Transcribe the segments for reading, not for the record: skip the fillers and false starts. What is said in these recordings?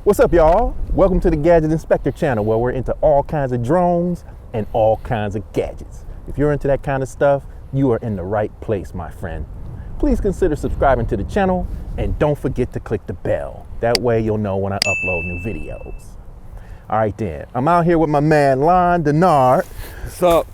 What's up, y'all? Welcome to the Gadget Inspector channel, where we're into all kinds of drones and all kinds of gadgets. If you're into that kind of stuff, you are in the right place, my friend. Please consider subscribing to the channel and don't forget to click the bell. That way you'll know when I upload new videos. All right then, I'm out here with my man Lon Denard. What's up?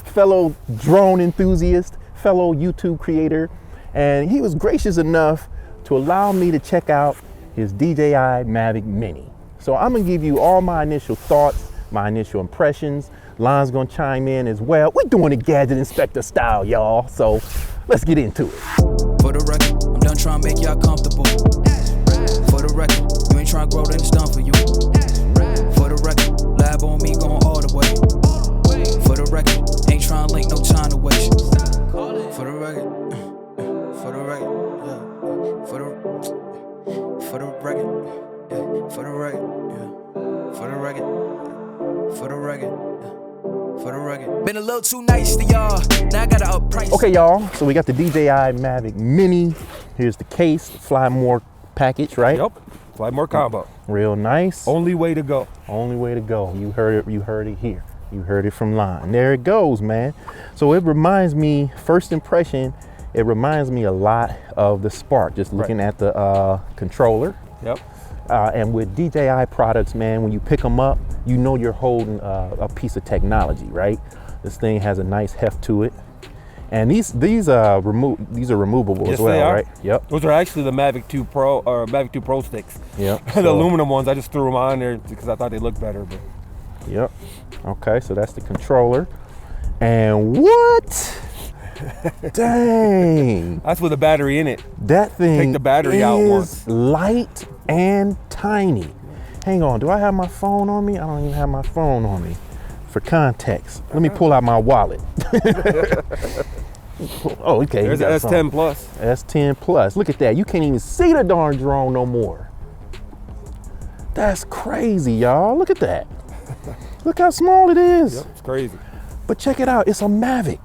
Fellow drone enthusiast, fellow YouTube creator, and he was gracious enough to allow me to check out his DJI Mavic Mini. So I'm gonna give you all my initial thoughts, my initial impressions. Lon's gonna chime in as well. We're doing it Gadget Inspector style, y'all. So let's get into it. For the record, I'm done trying to make y'all comfortable. For the record, you ain't trying to grow, then it's done for you. For the record, lab on me going all the way. For the record, ain't trying to link, no time to waste. For the record, for the record, yeah. For the record, for the record, yeah. For the record, for the record, for the record. For the record. Been a little too nice to y'all. Now I gotta up price. Okay, y'all. So we got the DJI Mavic Mini. Here's the case, Fly More package, right? Yep. Fly More combo. Real nice. Only way to go. Only way to go. You heard it. You heard it here. You heard it from Lon. There it goes, man. So it reminds me. First impression, it reminds me a lot of the Spark. Just looking at the controller. Yep. And with DJI products, man, when you pick them up, you know you're holding a piece of technology, right? This thing has a nice heft to it, and these are removable Yes, as well, they are. right? Yep. Those are actually the Mavic 2 Pro or Mavic 2 Pro sticks. Yep. The aluminum ones, I just threw them on there because I thought they looked better. But Yep. Okay, so that's the controller, and what? Dang! that's with a battery in it. That thing Take the battery out once. light and tiny. Hang on, do I have my phone on me? I don't even have my phone on me. For context, let me pull out my wallet. Oh, okay. There's an S10 Plus. S10 Plus. Look at that. You can't even see the darn drone no more. That's crazy, y'all. Look at that. Look how small it is. Yep, it's crazy. But check it out. It's a Mavic.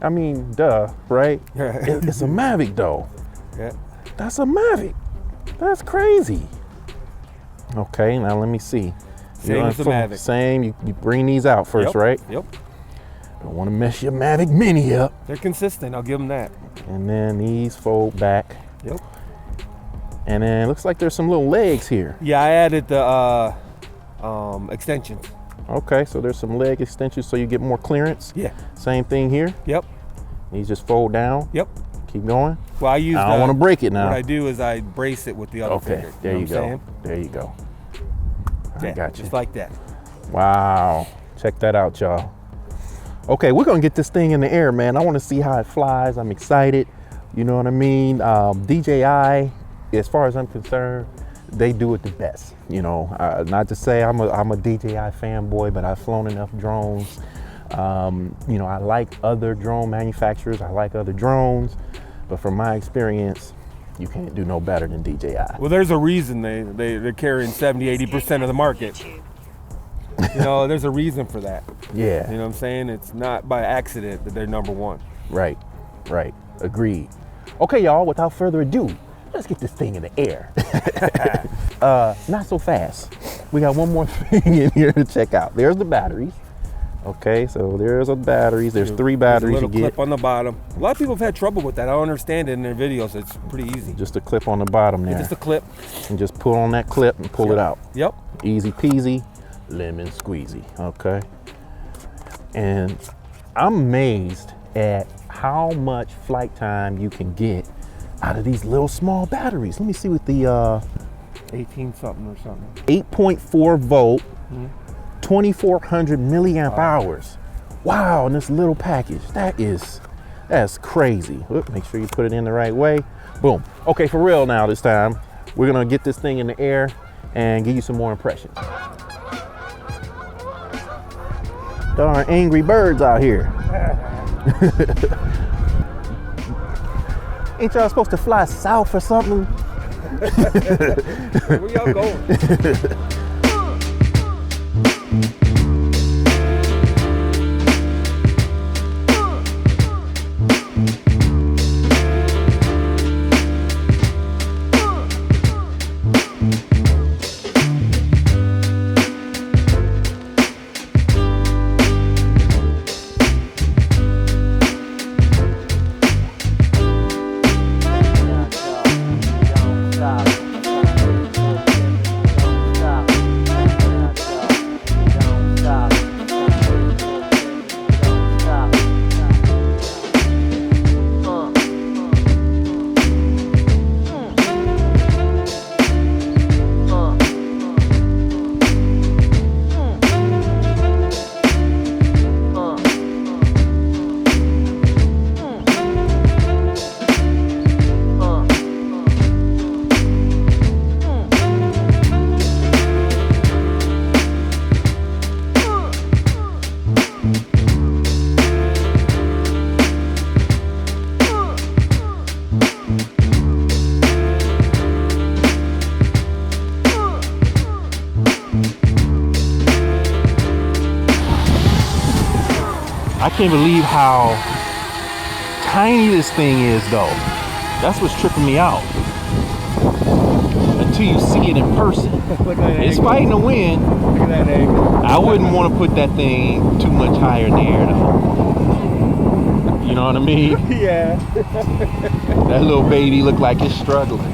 I mean, duh, right? It's a Mavic, though. Yeah. That's a Mavic. That's crazy. Okay, now let me see. Same as the Mavic. Same. You bring these out first, right? Yep. Don't want to mess your Mavic Mini up. They're consistent. I'll give them that. And then these fold back. Yep. And then it looks like there's some little legs here. Yeah, I added the extensions. Okay, so there's some leg extensions so you get more clearance. Yeah. Same thing here. Yep. These just fold down. Yep. Keep going. Well, I don't want to break it now. What I do is I brace it with the other Okay, finger. there you know what I'm go. saying? There you go. I Yeah, got you. just like that. Wow. Check that out, y'all. Okay, we're going to get this thing in the air, man. I want to see how it flies. I'm excited. You know what I mean? DJI, as far as I'm concerned, they do it the best. You know, not to say I'm a DJI fanboy, but I've flown enough drones. You know, I like other drone manufacturers. I like other drones. But from my experience, you can't do no better than DJI. Well, there's a reason they're carrying 70-80% of the market. You know, there's a reason for that. Yeah. You know what I'm saying? It's not by accident that they're number one. Right, right. Agreed. Okay, y'all, without further ado, let's get this thing in the air. Not so fast. We got one more thing in here to check out. There's the batteries. Okay, so there's the batteries. There's 3 batteries There's a you little get. clip on the bottom. A lot of people have had trouble with that. I don't understand it in their videos. It's pretty easy. Just a clip on the bottom there. Just a clip. And just pull on that clip and pull it out. Yep. Easy peasy, lemon squeezy, okay? And I'm amazed at how much flight time you can get out of these little small batteries. Let me see what the 18 something or something. 8.4 volt, 2,400 milliamp hours. Wow, in this little package. That's crazy. Oop, make sure you put it in the right way. Boom. Okay, for real now this time. We're gonna get this thing in the air and give you some more impressions. Darn angry birds out here. Ain't y'all supposed to fly south or something? Where y'all going? I can't believe how tiny this thing is though. That's what's tripping me out. Until you see it in person. It's fighting the wind. Look at that angle. I wouldn't want to put that thing too much higher in the air though. You know what I mean? Yeah. That little baby look like it's struggling.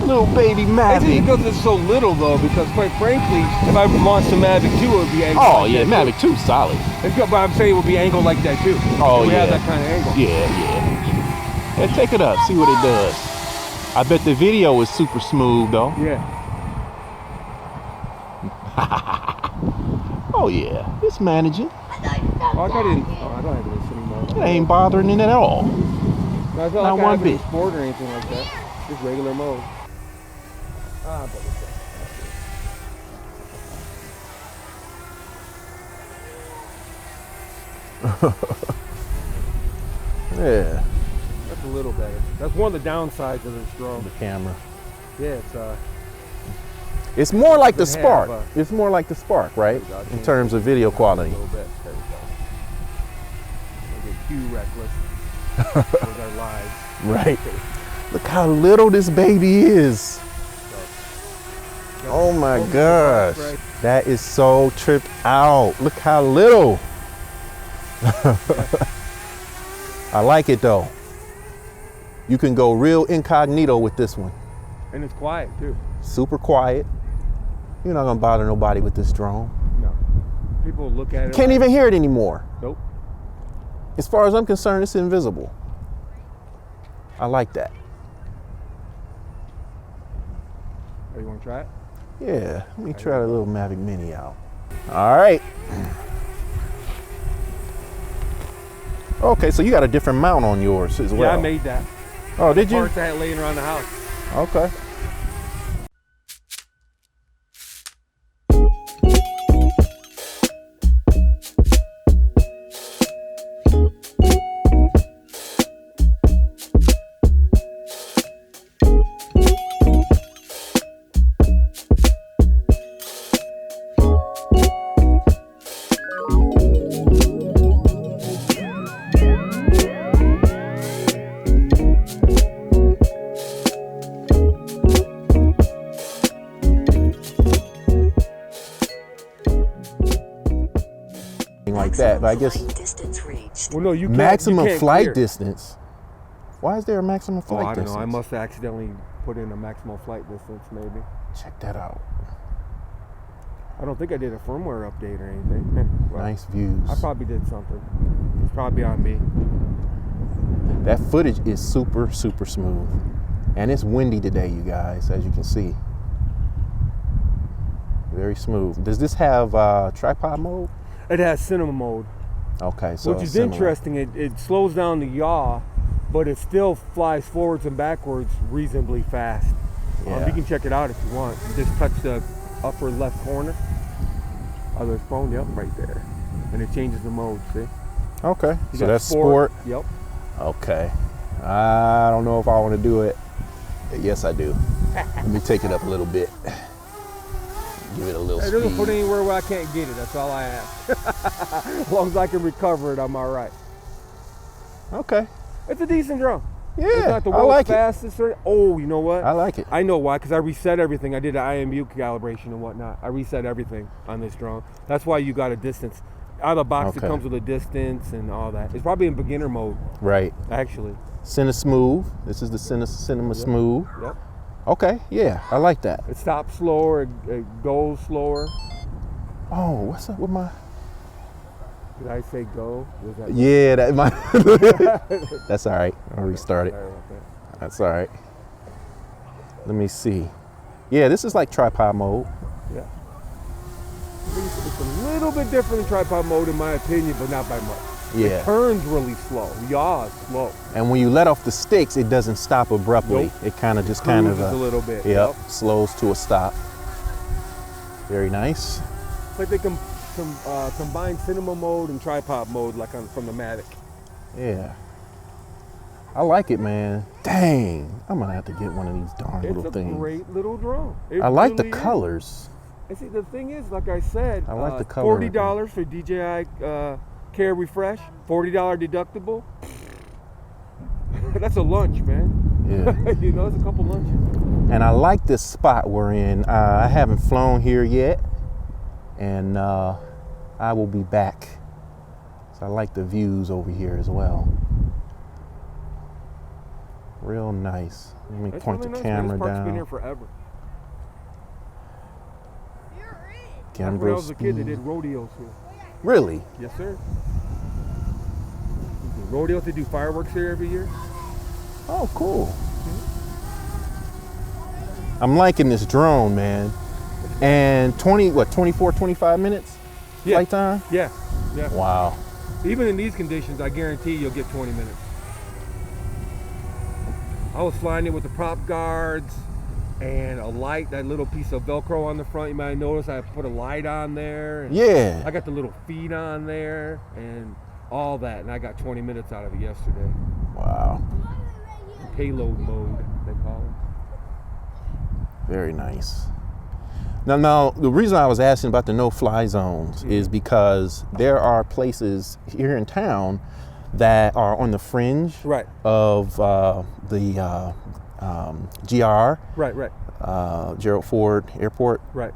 Little baby It's Mavic. just because it's so little though, because quite frankly, if I launched a Mavic 2, it would be angled. Oh like yeah, that, Mavic 2 solid. It's good, but I'm saying it would be angled like that too. Oh, It would yeah. have that kind of angle. Yeah. Yeah, take it up, see what it does. I bet the video is super smooth though. Yeah. Oh yeah, it's managing. Oh, I don't have this anymore. It ain't bothering it at all. No, it's not Not like I one have it in bit. sport or anything like that. Just regular mode. Ah, but it's Yeah. That's a little better. That's one of the downsides of this drone. The camera. Yeah, It's more like the Doesn't have, Spark. It's more like the Spark, right? There we go. In terms of video a quality. little bit. There we go. We'll get too reckless with our lives. Right. Look how little this baby is. Oh my gosh. That is so tripped out. Look how little. I like it though. You can go real incognito with this one. And it's quiet too. Super quiet. You're not gonna bother nobody with this drone. No. People look at it. Can't even hear it anymore. Nope. As far as I'm concerned, it's invisible. I like that. Oh, you want to try it? Yeah, let me try the little Mavic Mini out. All right. Okay, so you got a different mount on yours as well. Yeah, I made that. Oh, did you? Parts I had laying around the house. Okay. Like that, but I guess Distance reached. Well, no, you can't. maximum you can't flight clear. distance. Why is there a maximum Oh, flight I don't distance? know. I must have accidentally put in a maximum flight distance, maybe. Check that out. I don't think I did a firmware update or anything. Well, Nice views. I probably did something. It's probably on me. That footage is super, super smooth. And it's windy today, you guys, as you can see. Very smooth. Does this have tripod mode? It has cinema mode, Okay, so which is similar. interesting. It slows down the yaw, but it still flies forwards and backwards reasonably fast. Yeah. You can check it out if you want. You just touch the upper left corner of the phone, yep, right there. And it changes the mode, see? Okay, You so got that's sport. Yep. Okay. I don't know if I want to do it. Yes, I do. Let me take it up a little bit. Give it a little It doesn't speed. put anywhere where I can't get it. That's all I ask. As long as I can recover it, I'm all right. Okay. It's a decent drone. It's Yeah, not the I world's like it. fastest. Oh, you know what? I like it. I know why, because I reset everything. I did an IMU calibration and whatnot. I reset everything on this drone. That's why you got a distance. Out of the box, Okay. it comes with a distance and all that. It's probably in beginner mode, Right. actually. Cinema Smooth. This is the Cinema Smooth. Yep. Okay, yeah, I like that. It stops slower, it goes slower. Oh, what's up with my... Did I say go? Was that Yeah, that might... That's all right. I'll restart it. Sorry about that. That's all right. Let me see. Yeah, this is like tripod mode. Yeah. It's a little bit different in tripod mode in my opinion, but not by much. Yeah. It turns really slow. Yaw is slow. And when you let off the sticks, it doesn't stop abruptly. Nope. It kind of just kind of Cruises a little bit. Yep, slows to a stop. Very nice. It's like they combine cinema mode and tripod mode like from the Mavic. Yeah. I like it, man. Dang, I'm gonna have to get one of these darn It's little a things. great little drone. It I like the really is. colors. And see, the thing is, like I said, I like the color. $40 for DJI care refresh, $40 deductible. That's a lunch, man. Yeah. You know, it's a couple lunches. And I like this spot we're in. I haven't flown here yet, and I will be back. So I like the views over here as well. Real nice. Let me point really the nice, camera man. This park's down. been here forever. Camera When I was a kid, they speed. did rodeos here. Really? Yes, sir. Rodeos, they do fireworks here every year. Oh, cool. I'm liking this drone, man. And 24, 25 minutes Yeah. flight time? Yeah, yeah. Wow. Even in these conditions, I guarantee you'll get 20 minutes. I was flying it with the prop guards and a light, that little piece of Velcro on the front. You might notice I put a light on there. And Yeah. I got the little feet on there and all that. And I got 20 minutes out of it yesterday. Wow. Payload mode, they call it. Very nice. Now, the reason I was asking about the no-fly zones is because there are places here in town that are on the fringe Right. of the GR, Right. Gerald Ford Airport, Right.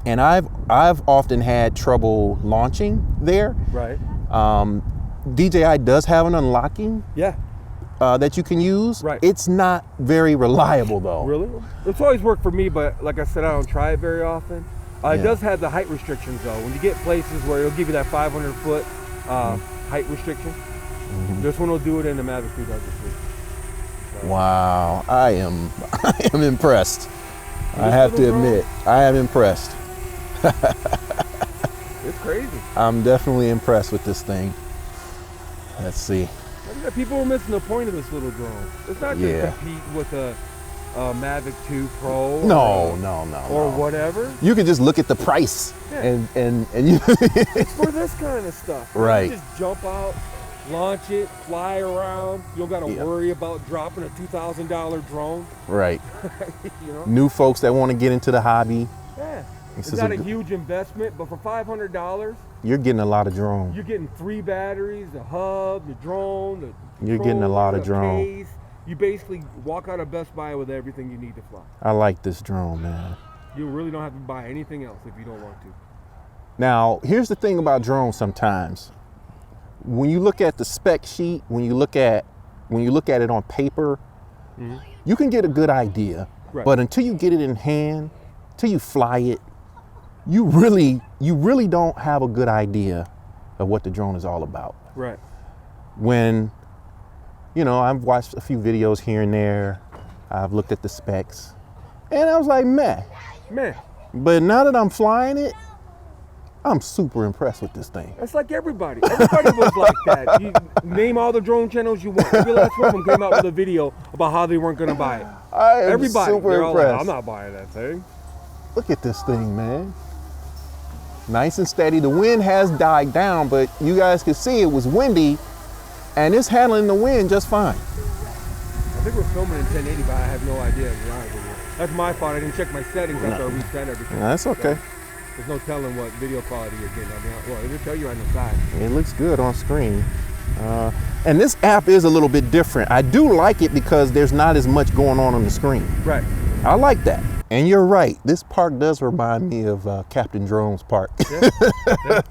and I've often had trouble launching there. Right. DJI does have an unlocking Yeah. that you can use. Right. It's not very reliable though. Really? It's always worked for me, but like I said, I don't try it very often. It Yeah. does have the height restrictions though. When you get places where it'll give you that 500-foot height restriction, this one will do it, and the Mavic 2 does it too. Wow, I am impressed. I have to little drone? admit, I am impressed. It's crazy. I'm definitely impressed with this thing. Let's see. People are missing the point of this little drone. It's not going to Yeah. compete with a Mavic 2 Pro. No. Or whatever. You can just look at the price Yeah. and you It's for this kind of stuff. Right. You just jump out, launch it, fly around. You don't got to Yeah. worry about dropping a $2,000 drone. right. You know? New folks that want to get into the hobby, Yeah. This It's is not a a good- huge investment, but for $500, you're getting a lot of drone. you're getting 3 batteries, the hub, the drone, the You're getting a lot of controller, drone. the case. You basically walk out of Best Buy with everything you need to fly. I like this drone, man. You really don't have to buy anything else if you don't want to. Now, here's the thing about drones sometimes. When you look at the spec sheet, when you look at it on paper, you can get a good idea. Right. But until you get it in hand, till you fly it, you really don't have a good idea of what the drone is all about. Right. When, I've watched a few videos here and there, I've looked at the specs, and I was like, meh. Man, But now that I'm flying it, I'm super impressed with this thing. that's like everybody. Everybody was like that. You name all the drone channels you want. Every last one of them came out with a video about how they weren't going to buy it. I am Everybody. super They're all like, impressed. I'm not buying that thing. Look at this thing, man. Nice and steady. The wind has died down, but you guys can see it was windy, and it's handling the wind just fine. I think we're filming in 1080, but I have no idea. To be honest with you. That's my fault. I didn't check my settings after I reset everything. That's okay. So, there's no telling what video quality you're getting. Well, it'll tell you on the side. It looks good on screen. And this app is a little bit different. I do like it because there's not as much going on the screen. Right. I like that. And you're right. This park does remind me of Captain Drone's park. Yeah. Yeah.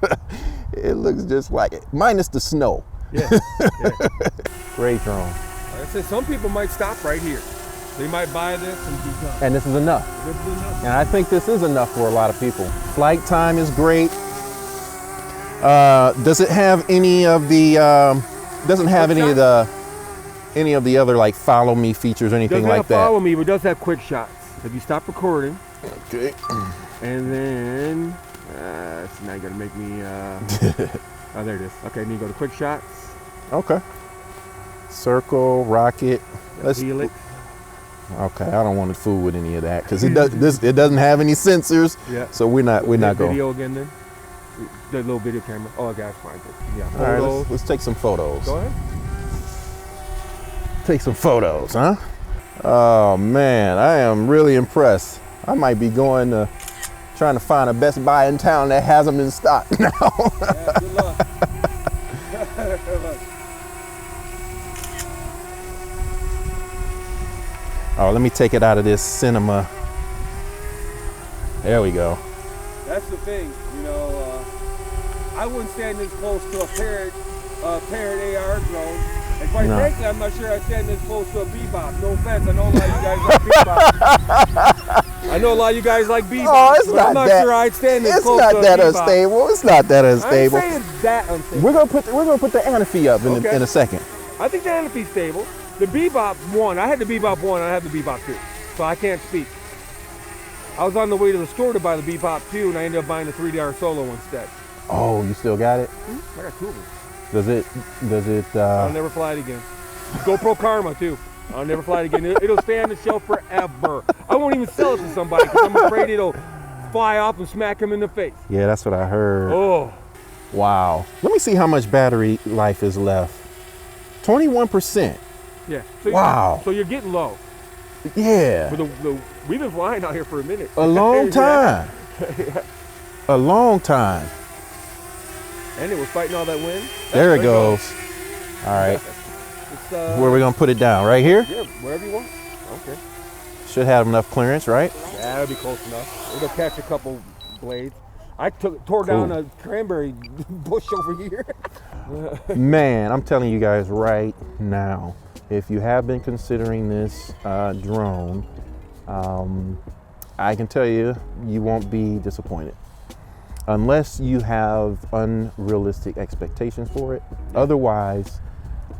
It looks just like it, minus the snow. Yeah. Yeah. Great drone. Like I said, some people might stop right here. They might buy this and be done. And this is enough. This is enough. And I think this is enough for a lot of people. Flight time is great. Does it have any of the? Doesn't have any of the other like follow me features or anything Doesn't like have that? follow me, but does have quick shots. If you stop recording, Okay. and then now you gotta make me. Oh, there it is. Okay, then you go to quick shots. Okay. Circle, rocket. Let's. Helix. Okay, I don't want to fool with any of that because it doesn't have any sensors. Yeah. So we're not going. Video again then. The little video camera. Oh, okay, that's fine. Yeah. All right, Photos. let's take some photos. Go ahead. Take some photos, huh? Oh man, I am really impressed. I might be trying to find a Best Buy in town that has them in stock now. Yeah, good luck. Look. Oh, let me take it out of this cinema. There we go. That's the thing, you know. I wouldn't stand this close to a parrot AR drone. And quite frankly, I'm not sure I'd stand this close to a Bebop. No offense, I know a lot of you guys like Bebop. I know a lot of you guys like Bebop. Oh, it's not I'm not that. sure I'd stand this It's close not to a that Bebop. unstable. It's not that unstable. I'm saying that unstable. We're gonna put the Anaphy up in a second. I think the Anaphy's stable. The Bebop 1, I had the Bebop 1, I have the Bebop 2, so I can't speak. I was on the way to the store to buy the Bebop 2, and I ended up buying the 3DR Solo instead. Oh, you still got it? I got 2 of them. Does it? I'll never fly it again. GoPro Karma too. I'll never fly it again. It'll stay on the shelf forever. I won't even sell it to somebody because I'm afraid it'll fly off and smack him in the face. Yeah, that's what I heard. Oh. Wow. Let me see how much battery life is left. 21%. Yeah. So Wow. So you're getting low. Yeah. But we've been flying out here for a minute. A long time. A long time. And it was fighting all that wind. There it goes. All right. Where are we gonna put it down? Right here? Yeah, wherever you want. Okay. Should have enough clearance, right? Yeah, that'll be close enough. It'll catch a couple blades. I tore down a cranberry bush over here. Man, I'm telling you guys right now, if you have been considering this drone, I can tell you, you won't be disappointed. Unless you have unrealistic expectations for it. Otherwise,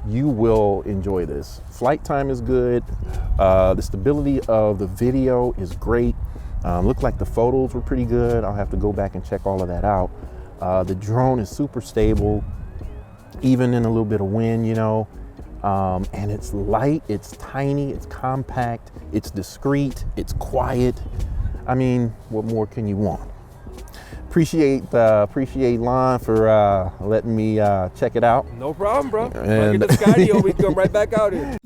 you will enjoy this. Flight time is good. The stability of the video is great. Looked like the photos were pretty good. I'll have to go back and check all of that out. The drone is super stable, even in a little bit of wind, you know. And it's light, it's tiny, it's compact, it's discreet, it's quiet. I mean, what more can you want? Appreciate Lon for letting me check it out. No problem, bro. And When I get the Skydio, we come right back out here.